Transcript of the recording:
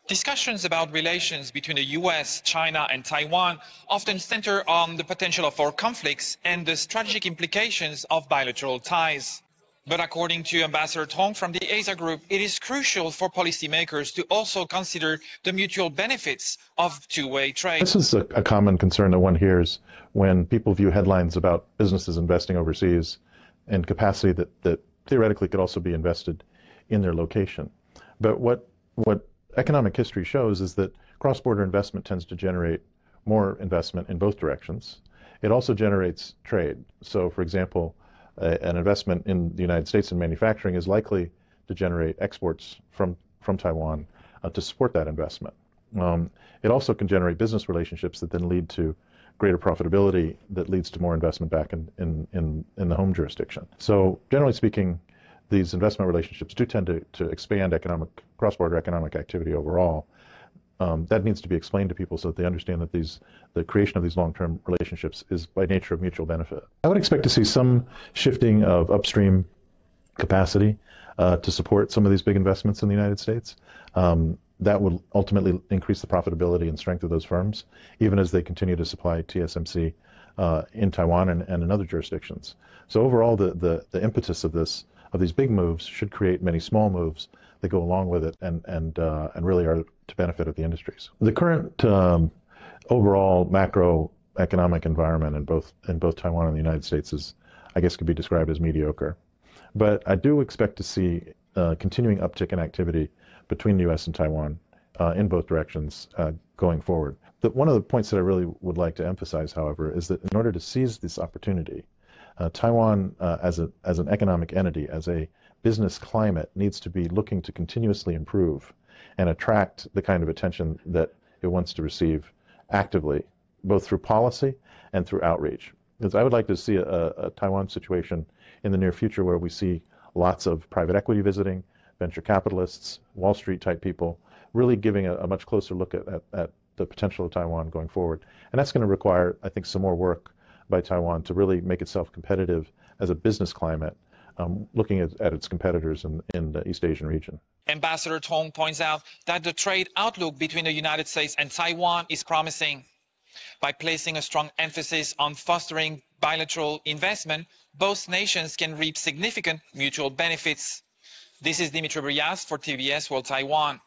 Discussions about relations between the U.S., China, and Taiwan often center on the potential for conflicts and the strategic implications of bilateral ties. But according to Ambassador Tong from the Asia Group, it is crucial for policymakers to also consider the mutual benefits of two-way trade. This is a common concern that one hears when people view headlines about businesses investing overseas and capacity that theoretically could also be invested in their location. But what economic history shows is that cross-border investment tends to generate more investment in both directions. It also generates trade. So, for example, an investment in the United States in manufacturing is likely to generate exports from Taiwan to support that investment. It also can generate business relationships that then lead to greater profitability that leads to more investment back in the home jurisdiction. So, generally speaking, these investment relationships do tend to expand cross-border economic activity overall. That needs to be explained to people so that they understand that the creation of these long-term relationships is by nature of mutual benefit. I would expect to see some shifting of upstream capacity to support some of these big investments in the United States. That will ultimately increase the profitability and strength of those firms, even as they continue to supply TSMC in Taiwan and in other jurisdictions. So overall, the impetus of these big moves should create many small moves that go along with it and really are to benefit of the industries. The current overall macroeconomic environment in both Taiwan and the United States is, I guess, could be described as mediocre. But I do expect to see continuing uptick in activity between the U.S. and Taiwan in both directions going forward. One of the points that I really would like to emphasize, however, is that in order to seize this opportunity, Taiwan as an economic entity, as a business climate, needs to be looking to continuously improve and attract the kind of attention that it wants to receive actively, both through policy and through outreach. Because I would like to see a Taiwan situation in the near future where we see lots of private equity visiting, venture capitalists, Wall Street type people, really giving a much closer look at the potential of Taiwan going forward. And that's going to require, I think, some more work by Taiwan to really make itself competitive as a business climate, looking at its competitors in the East Asian region. Ambassador Tong points out that the trade outlook between the United States and Taiwan is promising. By placing a strong emphasis on fostering bilateral investment, both nations can reap significant mutual benefits. This is Dimitri Brias for TVBS World Taiwan.